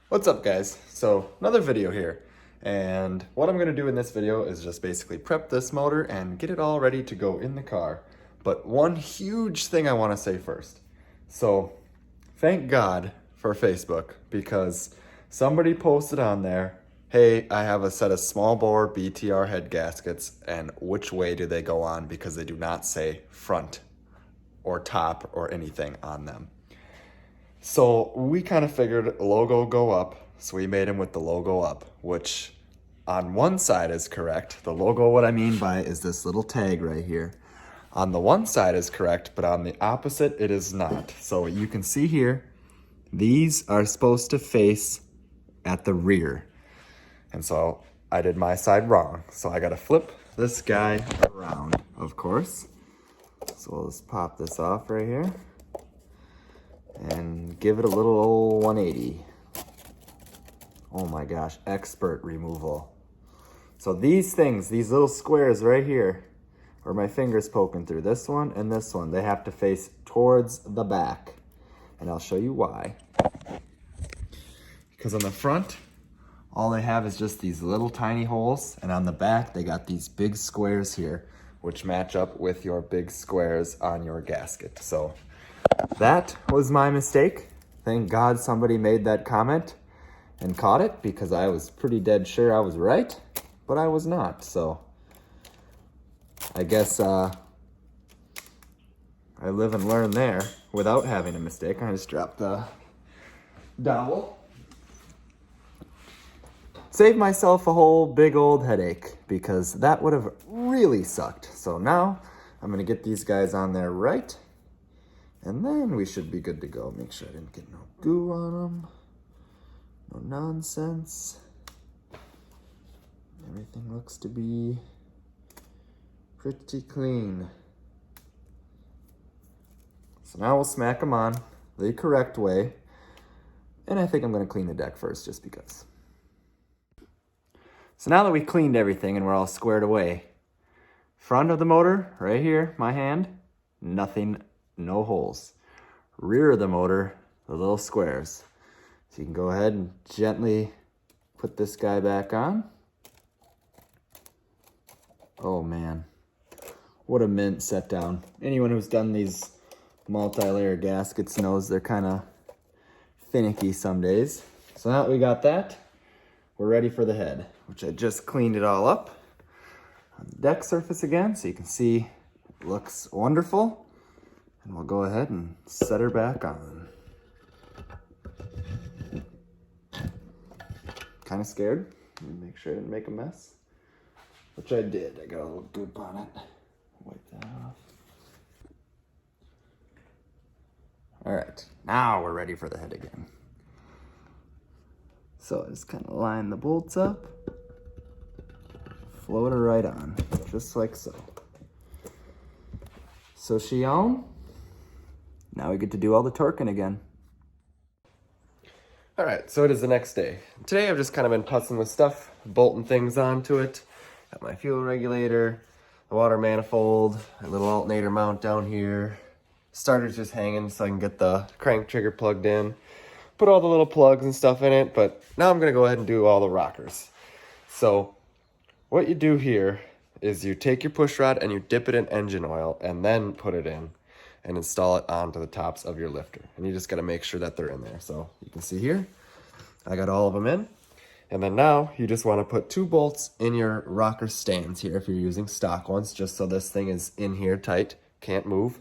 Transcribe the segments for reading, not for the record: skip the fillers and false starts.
What's up, guys? So another video here, and what I'm gonna do in this video is just basically prep this motor and get it all ready to go in the car. But one huge thing I want to say first. So thank God for Facebook, because somebody posted on there, hey, I have a set of small bore BTR head gaskets, and which way do they go on, because they do not say front or top or anything on them. So we kind of figured logo go up, so we made them with the logo up, which on one side is correct. The logo, what I mean by is this little tag right here. On the one side is correct, but on the opposite it is not. So you can see here, these are supposed to face at the rear. And so I did my side wrong. So I gotta flip this guy around, of course. So we'll just pop this off right here and give it a little old 180. Oh my gosh, expert removal. So these things, these little squares right here, where my finger's poking through, this one and this one, they have to face towards the back. And I'll show you why. Because on the front, all they have is just these little tiny holes, and on the back, they got these big squares here, which match up with your big squares on your gasket. So that was my mistake. Thank God somebody made that comment and caught it, because I was pretty dead sure I was right, but I was not. So I guess I live and learn there without having a mistake. I just dropped the dowel. Saved myself a whole big old headache, because that would have really sucked. So now I'm gonna get these guys on there right, and then we should be good to go. Make sure I didn't get no goo on them. No nonsense. Everything looks to be pretty clean. So now we'll smack them on the correct way. And I think I'm gonna clean the deck first, just because. So now that we cleaned everything and we're all squared away, front of the motor, right here, my hand, nothing, no holes. Rear of the motor, the little squares. So you can go ahead and gently put this guy back on. Oh man, what a mint set down. Anyone who's done these multi-layer gaskets knows they're kind of finicky some days. So now that we got that, we're ready for the head, which I just cleaned it all up on the deck surface again, so you can see it looks wonderful. And we'll go ahead and set her back on. Kind of scared. Make sure I didn't make a mess, which I did. I got a little goop on it. Wipe that off. All right, now we're ready for the head again. So I just kind of line the bolts up, float her right on, just like so. So she on. Now we get to do all the torquing again. All right, so it is the next day. Today I've just kind of been putzing with stuff, bolting things onto it. Got my fuel regulator, the water manifold, a little alternator mount down here. Starter's just hanging so I can get the crank trigger plugged in. Put all the little plugs and stuff in it, but now I'm gonna go ahead and do all the rockers. So what you do here is you take your push rod and you dip it in engine oil and then put it in and install it onto the tops of your lifter. And you just gotta make sure that they're in there. So you can see here, I got all of them in. And then now you just wanna put 2 bolts in your rocker stands here if you're using stock ones, just so this thing is in here tight, can't move.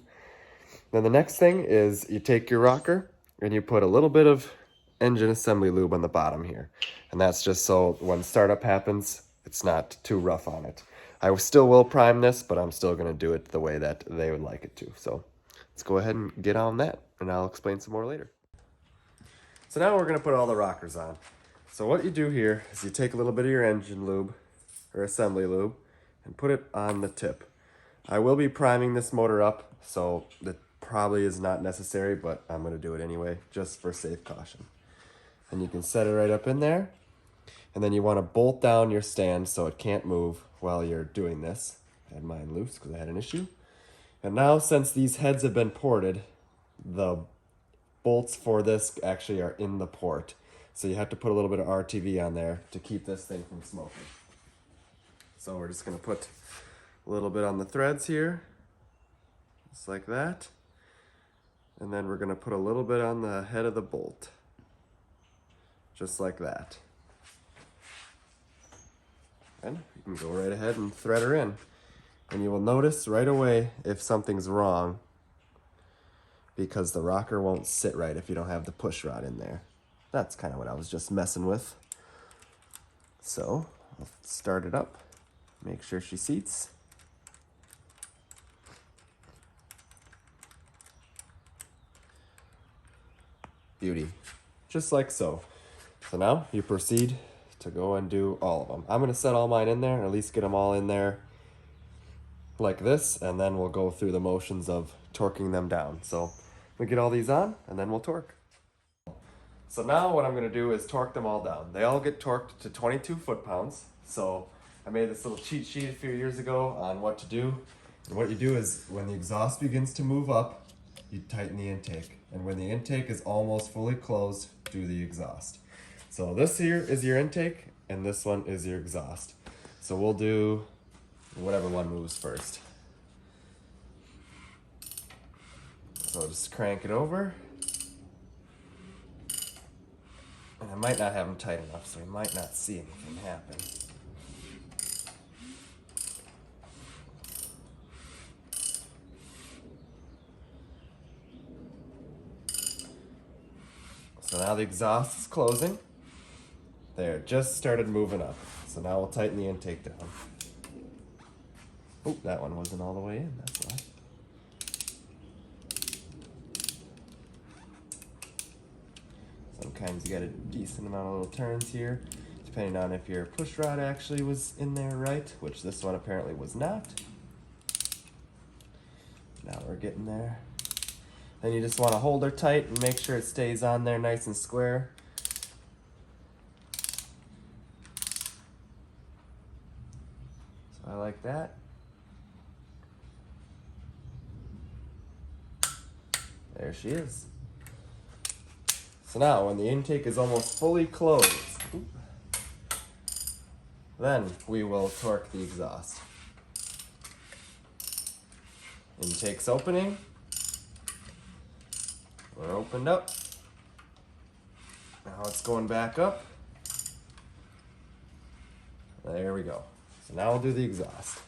Then the next thing is you take your rocker and you put a little bit of engine assembly lube on the bottom here. And that's just so when startup happens, it's not too rough on it. I still will prime this, but I'm still gonna do it the way that they would like it to. So let's go ahead and get on that, and I'll explain some more later. So now we're gonna put all the rockers on. So what you do here is you take a little bit of your engine lube, or assembly lube, and put it on the tip. I will be priming this motor up, so that probably is not necessary, but I'm gonna do it anyway, just for safe caution. And you can set it right up in there. And then you wanna bolt down your stand so it can't move while you're doing this. I had mine loose because I had an issue. And now, since these heads have been ported, the bolts for this actually are in the port. So you have to put a little bit of RTV on there to keep this thing from smoking. So we're just gonna put a little bit on the threads here, just like that. And then we're gonna put a little bit on the head of the bolt, just like that. And you can go right ahead and thread her in. And you will notice right away if something's wrong, because the rocker won't sit right if you don't have the push rod in there. That's kind of what I was just messing with. So I'll start it up, make sure she seats. Beauty, just like so. So now you proceed to go and do all of them. I'm gonna set all mine in there, or at least get them all in there like this, and then we'll go through the motions of torquing them down. So we get all these on, and then we'll torque. So now what I'm gonna do is torque them all down. They all get torqued to 22 foot-pounds. So I made this little cheat sheet a few years ago on what to do. And what you do is when the exhaust begins to move up, you tighten the intake. And when the intake is almost fully closed, do the exhaust. So this here is your intake, and this one is your exhaust. So we'll do whatever one moves first. So just crank it over. And I might not have them tight enough, so you might not see anything happen. So now the exhaust is closing. There, just started moving up. So now we'll tighten the intake down. Oh, that one wasn't all the way in, that's why. Sometimes you got a decent amount of little turns here, depending on if your push rod actually was in there right, which this one apparently was not. Now we're getting there. Then you just want to hold her tight and make sure it stays on there nice and square. So I like that. There she is. So now when the intake is almost fully closed, then we will torque the exhaust. Intake's opening. We're opened up. Now it's going back up. There we go. So now we'll do the exhaust.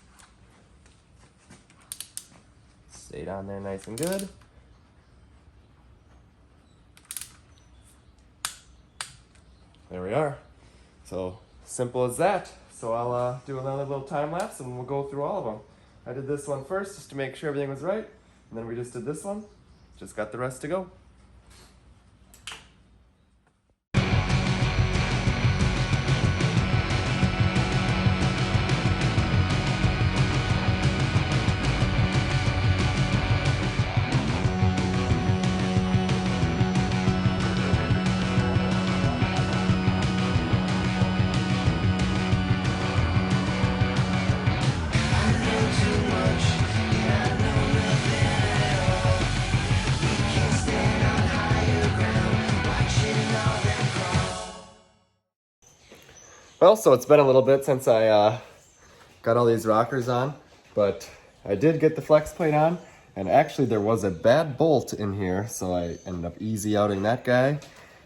Stay down there nice and good. There we are. So simple as that. So I'll do another little time lapse and we'll go through all of them. I did this one first just to make sure everything was right. And then we just did this one. Just got the rest to go. Well, so it's been a little bit since I got all these rockers on, but I did get the flex plate on, and actually there was a bad bolt in here, so I ended up easy outing that guy,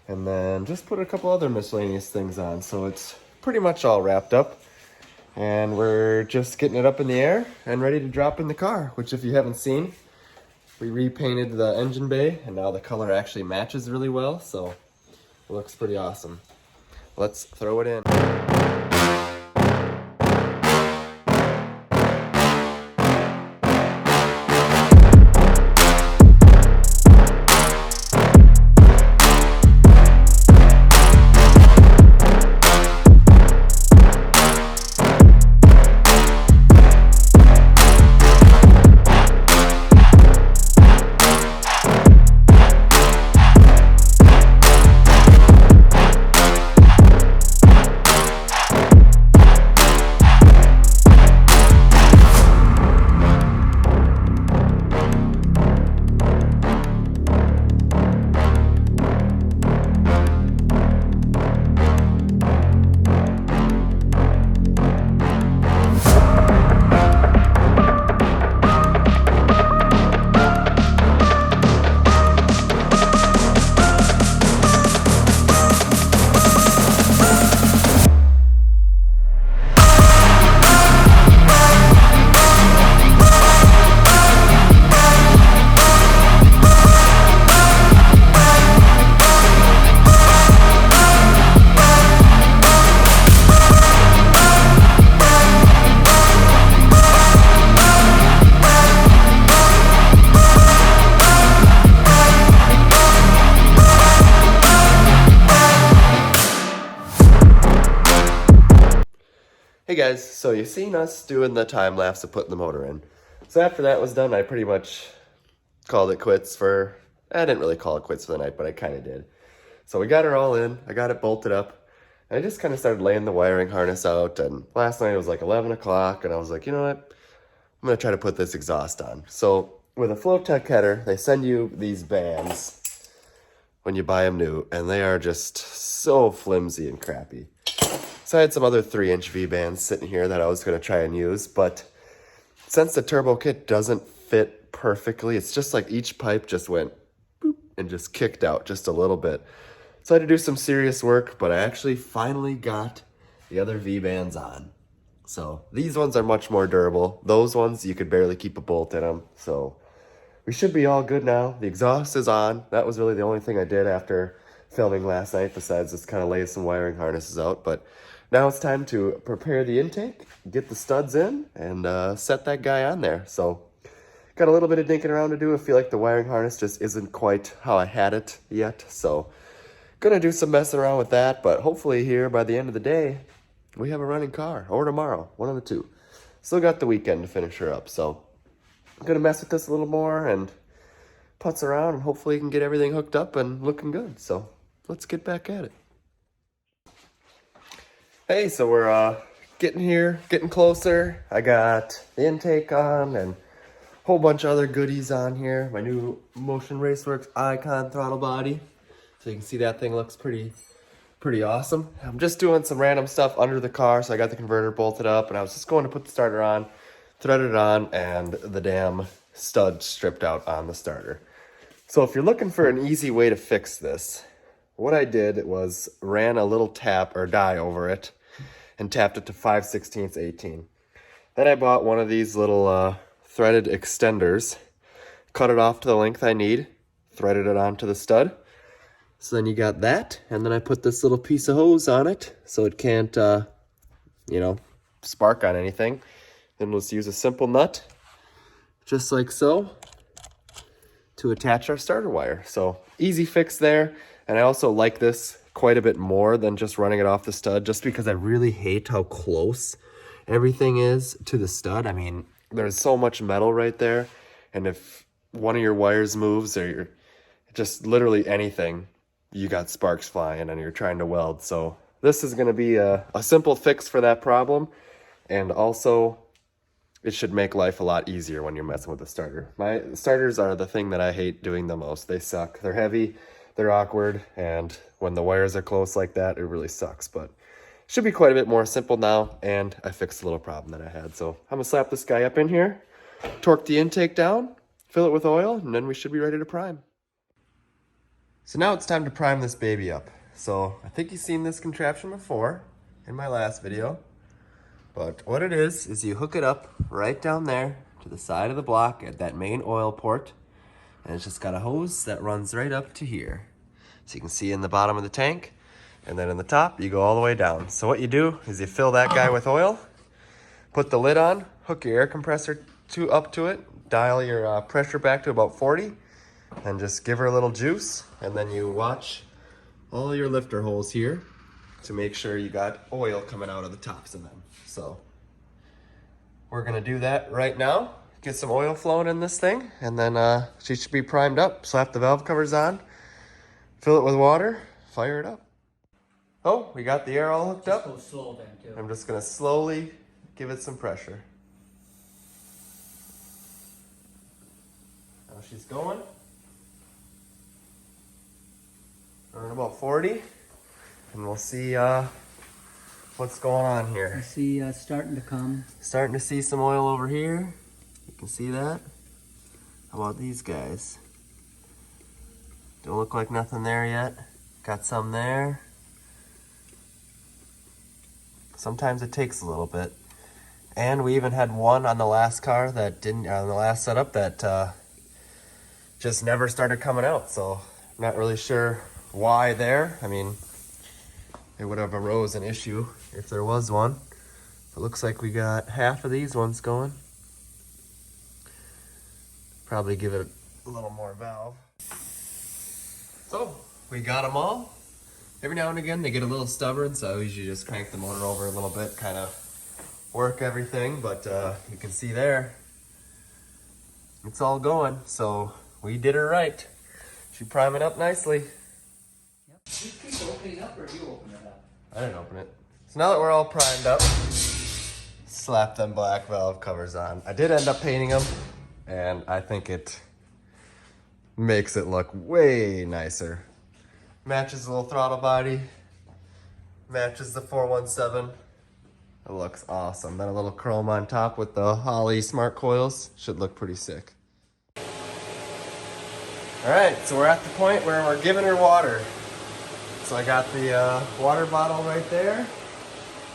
and then just put a couple other miscellaneous things on, so it's pretty much all wrapped up, and we're just getting it up in the air and ready to drop in the car, which if you haven't seen, we repainted the engine bay, and now the color actually matches really well, so it looks pretty awesome. Let's throw it in. guys, so you seen us doing the time lapse of putting the motor in. So after that was done, I pretty much called it quits for, I didn't really call it quits for the night, but I kind of did. So we got her all in, I got it bolted up, and I just kind of started laying the wiring harness out, and last night it was like 11 o'clock, and I was like, you know what, I'm going to try to put this exhaust on. So with a Flowtech header, they send you these bands when you buy them new, and they are just so flimsy and crappy. So I had some other 3-inch V-bands sitting here that I was going to try and use, but since the turbo kit doesn't fit perfectly, it's just like each pipe just went boop and just kicked out just a little bit. So I had to do some serious work, but I actually finally got the other V-bands on. So these ones are much more durable. Those ones, you could barely keep a bolt in them. So we should be all good now. The exhaust is on. That was really the only thing I did after filming last night, besides just kind of lay some wiring harnesses out. But now it's time to prepare the intake, get the studs in, and set that guy on there. So got a little bit of dinking around to do. I feel like the wiring harness just isn't quite how I had it yet. So gonna do some messing around with that, but hopefully here by the end of the day, we have a running car, or tomorrow, one of the two. Still got the weekend to finish her up, so I'm gonna mess with this a little more and putz around, and hopefully can get everything hooked up and looking good. So let's get back at it. Hey, so we're getting here, getting closer. I got the intake on and a whole bunch of other goodies on here. My new Motion Raceworks Icon throttle body. So you can see that thing looks pretty awesome. I'm just doing some random stuff under the car, so I got the converter bolted up, and I was just going to put the starter on, threaded it on, and the damn stud stripped out on the starter. So if you're looking for an easy way to fix this, what I did was ran a little tap or die over it and tapped it to 5/16 18. Then I bought one of these little threaded extenders, cut it off to the length I need, threaded it onto the stud. So then you got that, and then I put this little piece of hose on it so it can't, spark on anything. Then let's use a simple nut, just like so, to attach our starter wire. So easy fix there, and I also like this quite a bit more than just running it off the stud, just because I really hate how close everything is to the stud. I mean, there's so much metal right there, and if one of your wires moves or just literally anything, you got sparks flying and you're trying to weld. So this is going to be a simple fix for that problem, and also it should make life a lot easier when you're messing with the starter. My starters are the thing that I hate doing the most. They suck. They're heavy, they're awkward, and when the wires are close like that, it really sucks. But should be quite a bit more simple now, and I fixed a little problem that I had. So I'm gonna slap this guy up in here, torque the intake down, fill it with oil, and then we should be ready to prime. So now it's time to prime this baby up. So I think you've seen this contraption before in my last video, but what it is you hook it up right down there to the side of the block at that main oil port, and it's just got a hose that runs right up to here. So you can see in the bottom of the tank, and then in the top, you go all the way down. So what you do is you fill that guy with oil, put the lid on, hook your air compressor up to it, dial your pressure back to about 40, and just give her a little juice, and then you watch all your lifter holes here to make sure you got oil coming out of the tops of them. So we're gonna do that right now, get some oil flowing in this thing, and then she should be primed up. Slap the valve covers on, fill it with water, fire it up. Oh, we got the air all hooked up. Go slow then too. I'm just gonna slowly give it some pressure. Now she's going. We're at about 40, and we'll see what's going on I here. see starting to come. Starting to see some oil over here. You can see that. How about these guys? Don't look like nothing there yet. Got some there. Sometimes it takes a little bit. And we even had one on the last car that didn't, on the last setup that just never started coming out. So I'm not really sure why there. I mean, it would have arose an issue if there was one. It looks like we got half of these ones going. Probably give it a little more valve. So we got them all. Every now and again they get a little stubborn, so I usually just crank the motor over a little bit, kind of work everything, but you can see there, it's all going. So we did her right. She primed it up nicely. Yep. You keep opening up, or you open it up? I didn't open it. So now that we're all primed up, slap them black valve covers on. I did end up painting them, and I think it makes it look way nicer. Matches the little throttle body, matches the 417. It looks awesome. Then a little chrome on top with the Holley smart coils. Should look pretty sick. All right, so we're at the point where we're giving her water. So I got the water bottle right there.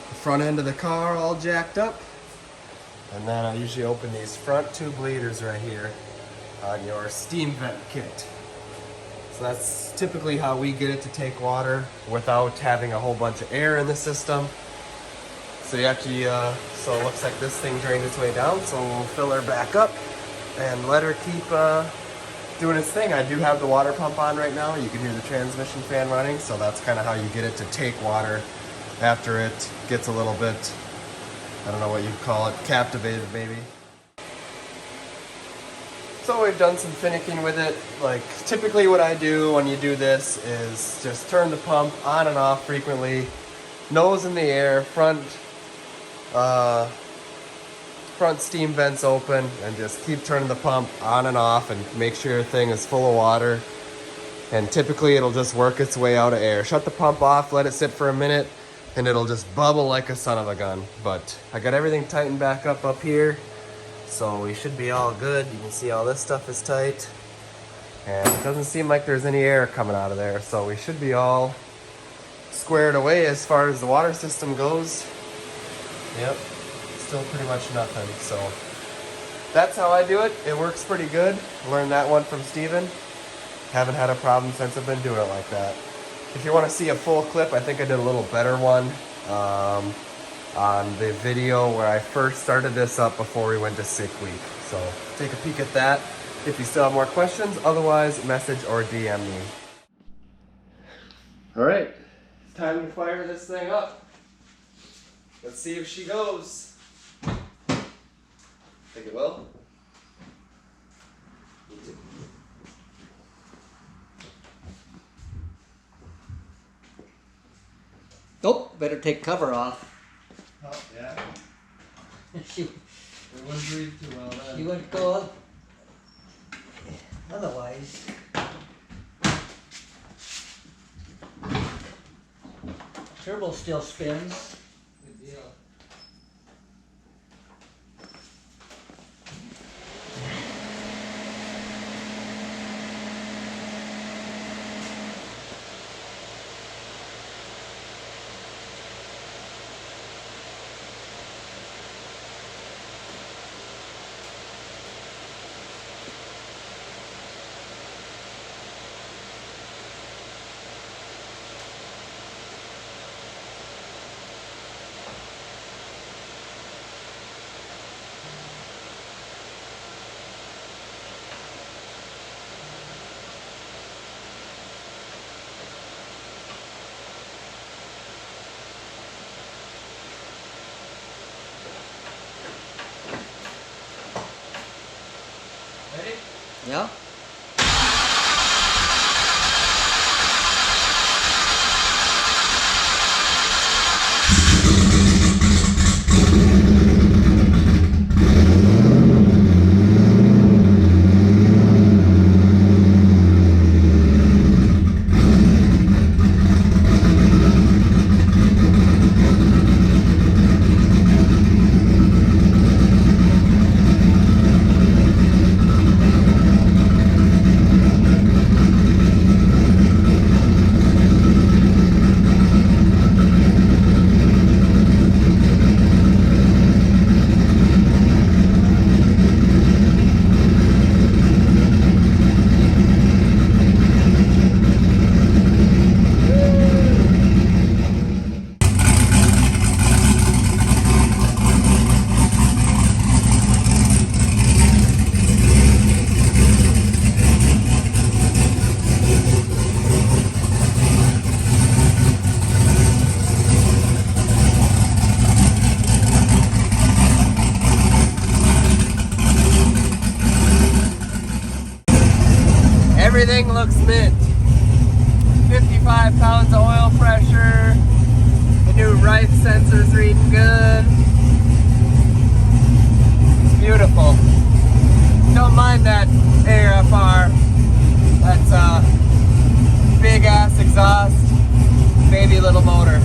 The front end of the car all jacked up. And then I usually open these front two bleeders right here on your steam vent kit. So that's typically how we get it to take water without having a whole bunch of air in the system. So you actually, so it looks like this thing drained its way down, so we'll fill her back up and let her keep doing its thing. I do have the water pump on right now. You can hear the transmission fan running, so that's kind of how you get it to take water after it gets a little bit, I don't know what you'd call it, captivated maybe. So we've done some finicking with it. Like typically what I do when you do this is just turn the pump on and off frequently, nose in the air, front steam vents open, and just keep turning the pump on and off and make sure your thing is full of water. And typically it'll just work its way out of air. Shut the pump off, let it sit for a minute, and it'll just bubble like a son of a gun. But I got everything tightened back up here, so we should be all good. You can see all this stuff is tight, and it doesn't seem like there's any air coming out of there, so we should be all squared away as far as the water system goes. Yep, still pretty much nothing. So that's how I do it. It works pretty good. Learned that one from Steven. Haven't had a problem since I've been doing it like that. If you want to see a full clip, I think I did a little better one on the video where I first started this up before we went to sick week. So take a peek at that if you still have more questions. Otherwise, message or DM me. All right, time to fire this thing up. Let's see if she goes. Think it will? Me too. Oh, better take cover off. Oh, yeah. She It wouldn't breathe too well then. wouldn't go up. Otherwise. Turbo still spins. Good deal. Ready? Yeah. Everything looks mint. 55 pounds of oil pressure. The new Rife sensor's reading good. It's beautiful. Don't mind that AFR. That's big ass exhaust, baby little motor.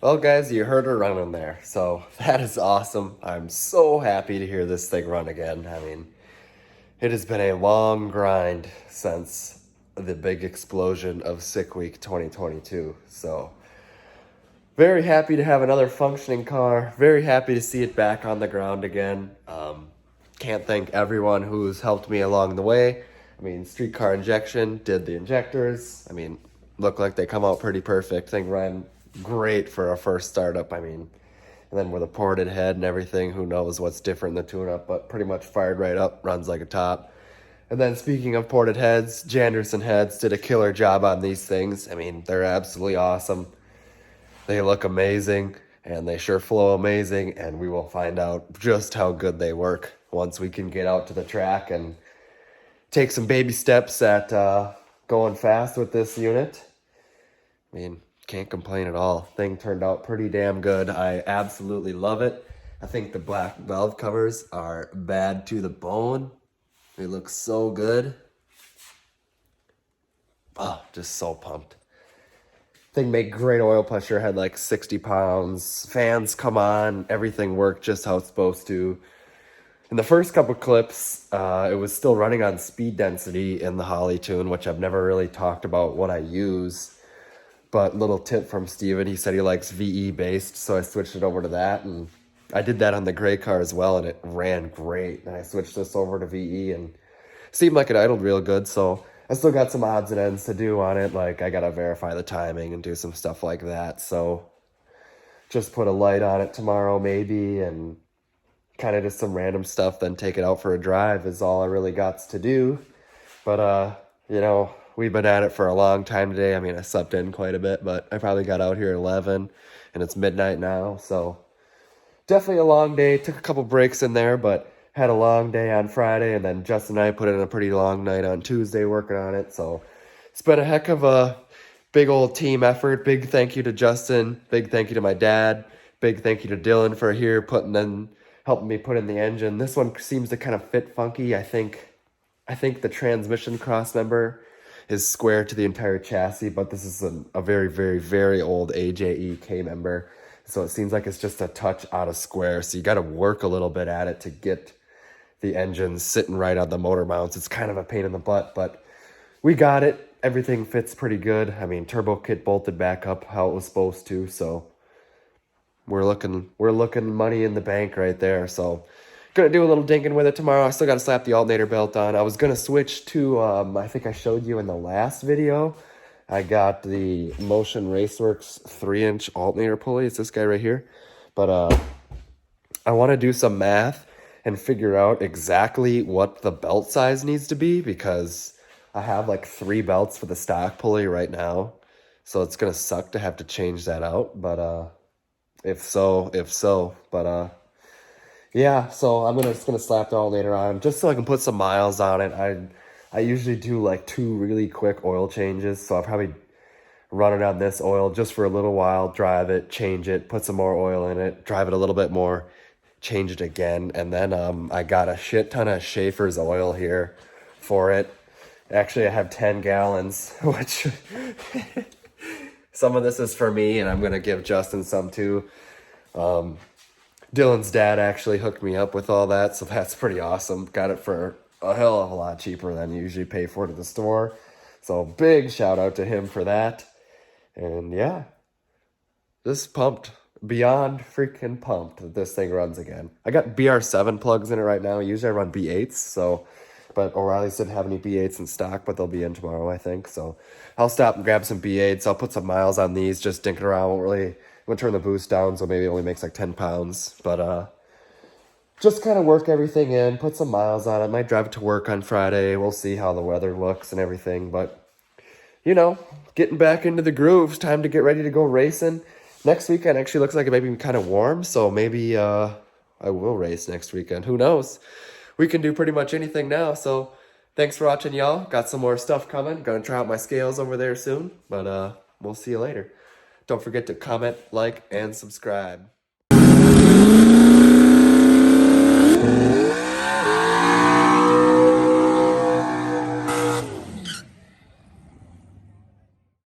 Well, guys, you heard her running there, so that is awesome. I'm so happy to hear this thing run again. I mean, it has been a long grind since the big explosion of Sick Week 2022, so very happy to have another functioning car. Very happy to see it back on the ground again. Can't thank everyone who's helped me along the way. I mean, Streetcar Injection did the injectors. I mean, look like they come out pretty perfect. Thing ran great for a first startup. I mean, and then with a ported head and everything, who knows what's different in the tune-up, but pretty much fired right up, runs like a top. And then speaking of ported heads, Janderson heads did a killer job on these things. I mean, they're absolutely awesome. They look amazing, and they sure flow amazing, and we will find out just how good they work once we can get out to the track and take some baby steps at going fast with this unit. I mean, can't complain at all. Thing turned out pretty damn good. I absolutely love it. I think the black valve covers are bad to the bone. They look so good. Oh, just so pumped. Thing made great oil pressure, had like 60 pounds. Fans come on, everything worked just how it's supposed to. In the first couple clips, it was still running on speed density in the Holly tune, which I've never really talked about what I use. But little tip from Steven, he said he likes VE based, so I switched it over to that. And I did that on the gray car as well, and it ran great. And I switched this over to VE, and seemed like it idled real good, so I still got some odds and ends to do on it. Like, I gotta verify the timing and do some stuff like that. So just put a light on it tomorrow maybe, and kind of just some random stuff, then take it out for a drive is all I really got to do. But, you know, we've been at it for a long time today. I mean, I slept in quite a bit, but I probably got out here at 11, and it's midnight now, so definitely a long day. Took a couple breaks in there, but had a long day on Friday, and then Justin and I put in a pretty long night on Tuesday working on it, so it's been a heck of a big old team effort. Big thank you to Justin. Big thank you to my dad. Big thank you to Dylan for helping me put in the engine. This one seems to kind of fit funky. I think the transmission cross member is square to the entire chassis, but this is a very, very, very old AJE K member, so it seems like it's just a touch out of square, so you got to work a little bit at it to get the engine sitting right on the motor mounts. It's kind of a pain in the butt, but we got it. Everything fits pretty good. I mean, turbo kit bolted back up how it was supposed to, so we're looking money in the bank right there. So gonna do a little dinking with it tomorrow. I still gotta slap the alternator belt on. I was gonna switch to I think I showed you in the last video, I got the Motion Raceworks 3-inch alternator pulley. It's this guy right here. But I want to do some math and figure out exactly what the belt size needs to be, because I have like 3 belts for the stock pulley right now, so it's gonna suck to have to change that out. But if so. But yeah, so I'm just gonna slap the alternator on just so I can put some miles on it. I usually do like 2 really quick oil changes, so I'll probably run it on this oil just for a little while, drive it, change it, put some more oil in it, drive it a little bit more, change it again, and then I got a shit ton of Schaefer's oil here for it. Actually, I have 10 gallons, which some of this is for me, and I'm going to give Justin some too. Dylan's dad actually hooked me up with all that, so that's pretty awesome. Got it for a hell of a lot cheaper than you usually pay for it at the store. So big shout out to him for that. And yeah, just pumped. Beyond freaking pumped that this thing runs again. I got BR7 plugs in it right now. Usually I run B8s, so, but O'Reilly's didn't have any B8s in stock, but they'll be in tomorrow, I think. So I'll stop and grab some B8s. I'll put some miles on these, just dinking around. I'm gonna turn the boost down, so maybe it only makes like 10 pounds. But just kind of work everything in, put some miles on it. Might drive it to work on Friday. We'll see how the weather looks and everything. But, you know, getting back into the grooves. Time to get ready to go racing. Next weekend actually looks like it may be kind of warm, so maybe I will race next weekend. Who knows? We can do pretty much anything now, so thanks for watching, y'all. Got some more stuff coming. Gonna try out my scales over there soon, but we'll see you later. Don't forget to comment, like, and subscribe.